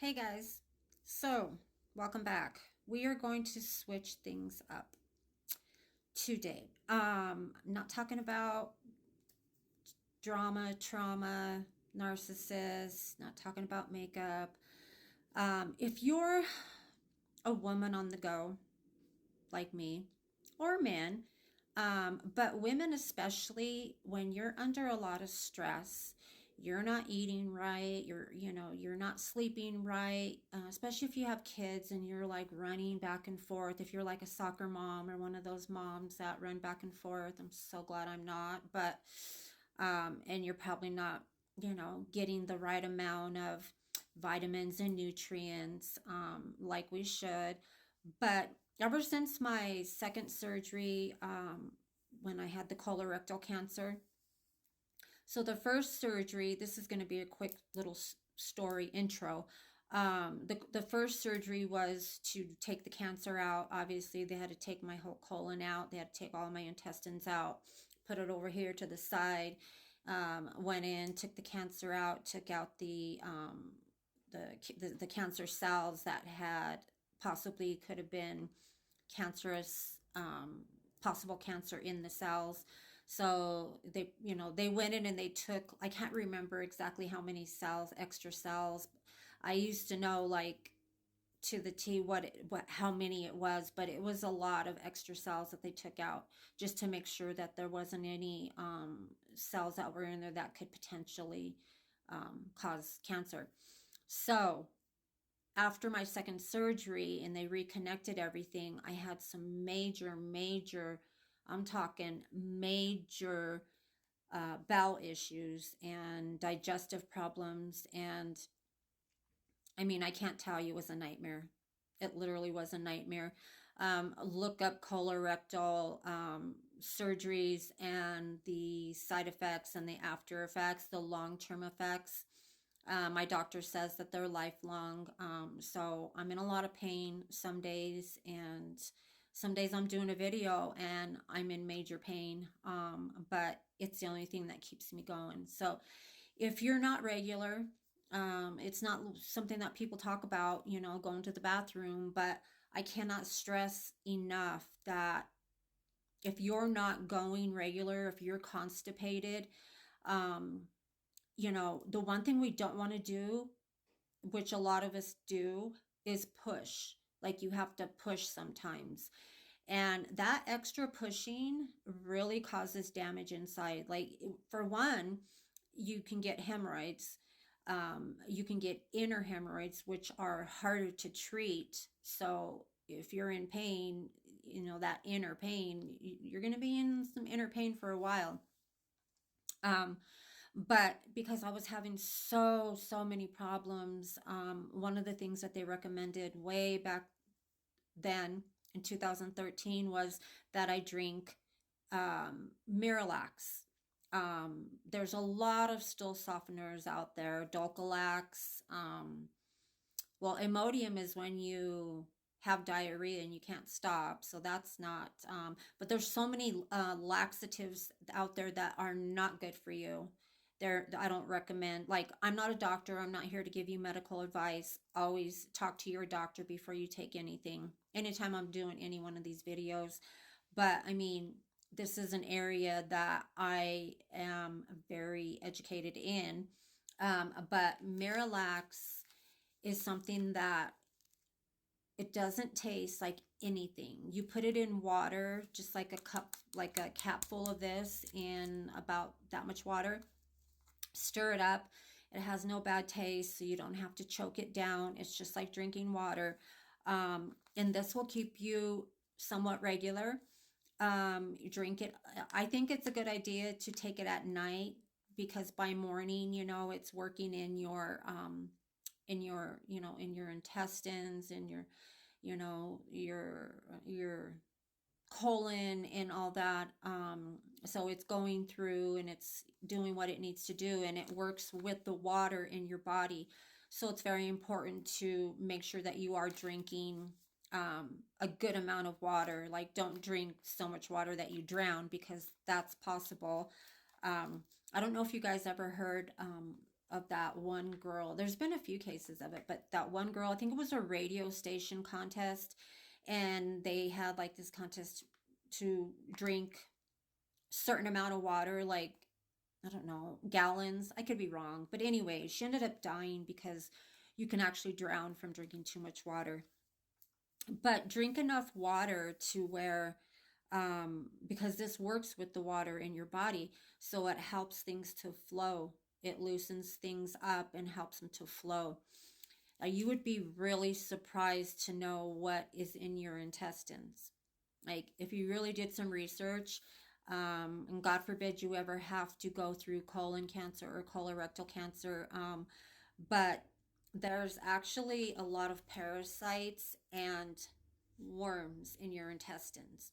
Hey guys, so welcome back. We are going to switch things up today. Not talking about drama, trauma, narcissists, not talking about makeup. If you're a woman on the go, like me, or men, but women especially, when you're under a lot of stress, you're not eating right, you're not sleeping right, especially if you have kids and you're like running back and forth. If you're like a soccer mom or one of those moms that run back and forth, I'm so glad I'm not. But and you're probably not, getting the right amount of vitamins and nutrients like we should. But ever since my second surgery, when I had the colorectal cancer, so the first surgery, this is going to be a quick little story intro. The first surgery was to take the cancer out. Obviously, they had to take my whole colon out. They had to take all my intestines out, put it over here to the side. Went in, took the cancer out, took out the cancer cells that had possibly could have been cancerous, possible cancer in the cells. So they went in and they took, I can't remember exactly how many cells, extra cells. I used to know like to the T how many it was, but it was a lot of extra cells that they took out just to make sure that there wasn't any cells that were in there that could potentially cause cancer. So after my second surgery and they reconnected everything, I had some major, I'm talking major bowel issues and digestive problems. And I mean, I can't tell you, it was a nightmare. It literally was a nightmare. Look up colorectal surgeries and the side effects and the after effects, the long-term effects. My doctor says that they're lifelong. So I'm in a lot of pain some days, and some days I'm doing a video and I'm in major pain. But it's the only thing that keeps me going. So if you're not regular, it's not something that people talk about, going to the bathroom, but I cannot stress enough that if you're not going regular, if you're constipated, um, the one thing we don't want to do, which a lot of us do, is push. Like you have to push sometimes. And that extra pushing really causes damage inside. Like, for one, you can get hemorrhoids. You can get inner hemorrhoids, which are harder to treat. So if you're in pain, that inner pain, you're going to be in some inner pain for a while. Um, but because I was having so many problems, one of the things that they recommended way back then in 2013 was that I drink Miralax. There's a lot of stool softeners out there, dolcalax. Well, Imodium is when you have diarrhea and you can't stop, so that's not. But there's so many laxatives out there that are not good for you. I don't recommend. Like, I'm not a doctor. I'm not here to give you medical advice. Always talk to your doctor before you take anything. Anytime I'm doing any one of these videos, but I mean, this is an area that I am very educated in. But Miralax is something that it doesn't taste like anything. You put it in water, just like a cup, like a cap full of this in about that much water. Stir it up. It has no bad taste, so you don't have to choke it down. It's just like drinking water. And this will keep you somewhat regular. You drink it. I think it's a good idea to take it at night, because by morning, it's working in your intestines, and your colon and all that. So it's going through and it's doing what it needs to do, and it works with the water in your body. So it's very important to make sure that you are drinking a good amount of water. Like, don't drink so much water that you drown, because that's possible. I don't know if you guys ever heard of that one girl. There's been a few cases of it, but that one girl, I think it was a radio station contest, and they had like this contest to drink certain amount of water, like, I don't know, gallons. I could be wrong. But anyway, she ended up dying because you can actually drown from drinking too much water. But drink enough water to where, because this works with the water in your body, so it helps things to flow. It loosens things up and helps them to flow. You would be really surprised to know what is in your intestines. Like, if you really did some research, and God forbid you ever have to go through colon cancer or colorectal cancer, but there's actually a lot of parasites and worms in your intestines.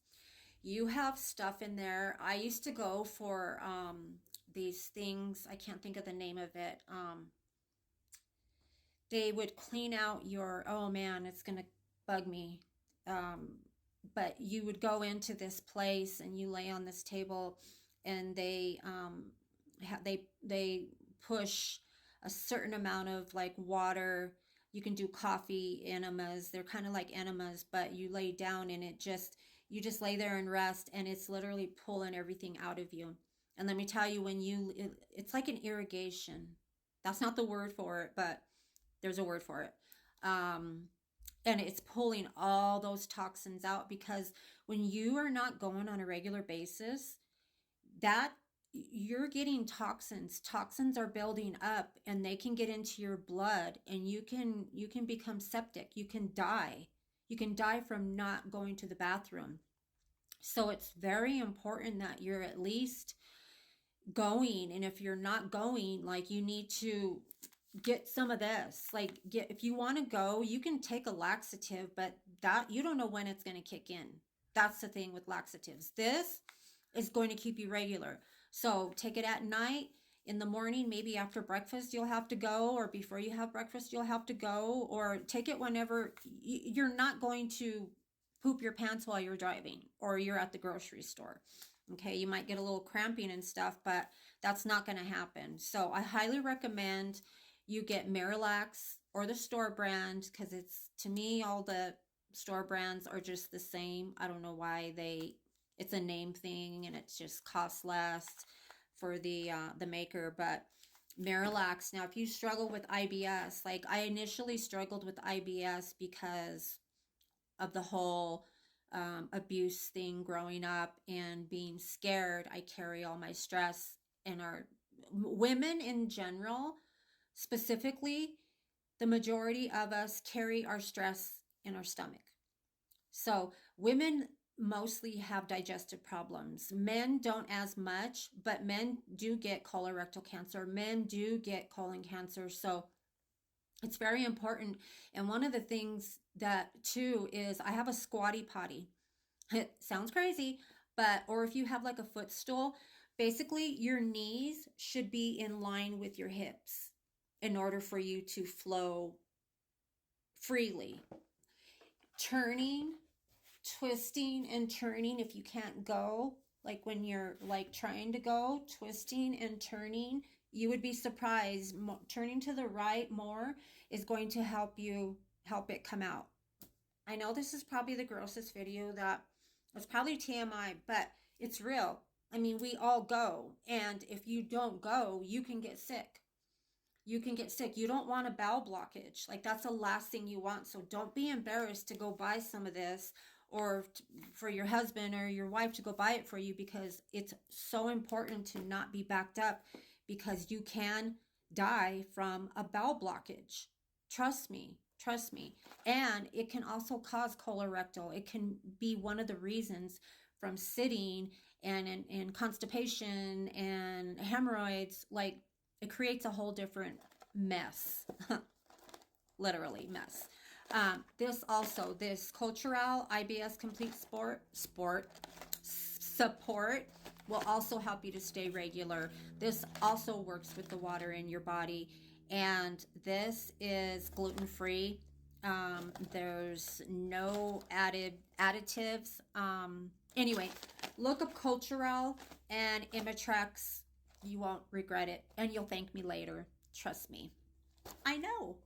You have stuff in there. I used to go for these things. I can't think of the name of it. They would clean out your, oh man, it's going to bug me. But you would go into this place and you lay on this table, and they push a certain amount of like water. You can do coffee enemas. They're kind of like enemas, but you lay down and you just lay there and rest, and it's literally pulling everything out of you. And let me tell you, it's like an irrigation. That's not the word for it, but there's a word for it. And it's pulling all those toxins out, because when you are not going on a regular basis, that you're getting toxins. Toxins are building up, and they can get into your blood, and you can become septic. You can die. You can die from not going to the bathroom. So it's very important that you're at least going. And if you're not going, like, you need to get some of this. Like, if you want to go, you can take a laxative, but that you don't know when it's going to kick in. That's the thing with laxatives. This is going to keep you regular. So take it at night. In the morning, maybe after breakfast, you'll have to go, or before you have breakfast, you'll have to go, or take it whenever you're not going to poop your pants while you're driving or you're at the grocery store. Okay, you might get a little cramping and stuff, but that's not going to happen. So I highly recommend you get Miralax or the store brand, because to me, all the store brands are just the same. I don't know why it's a name thing, and it just costs less for the maker. But Miralax, now if you struggle with IBS, like I initially struggled with IBS because of the whole abuse thing growing up and being scared. I carry all my stress, and our women in general, specifically, the majority of us carry our stress in our stomach. So women mostly have digestive problems. Men don't as much, but men do get colorectal cancer. Men do get colon cancer. So it's very important. And one of the things that too is I have a sqauty potty. It sounds crazy, or if you have like a footstool, basically your knees should be in line with your hips in order for you to flow freely. Turning, twisting and turning, if you can't go, like when you're like trying to go, twisting and turning, you would be surprised. Turning to the right more is going to help it come out. I know this is probably the grossest video, that it's probably TMI, but it's real. I mean, we all go, and if you don't go, you can get sick. You can get sick. You don't want a bowel blockage. Like, that's the last thing you want. So don't be embarrassed to go buy some of this, or for your husband or your wife to go buy it for you, because it's so important to not be backed up, because you can die from a bowel blockage. Trust me. And it can also cause colorectal. It can be one of the reasons from sitting and constipation and hemorrhoids. Like, it creates a whole different mess. Literally mess. This cultural IBS complete support will also help you to stay regular. This also works with the water in your body, and this is gluten-free. There's no additives. Anyway, look up Cultural and Imitrex. You won't regret it, and you'll thank me later. Trust me. I know.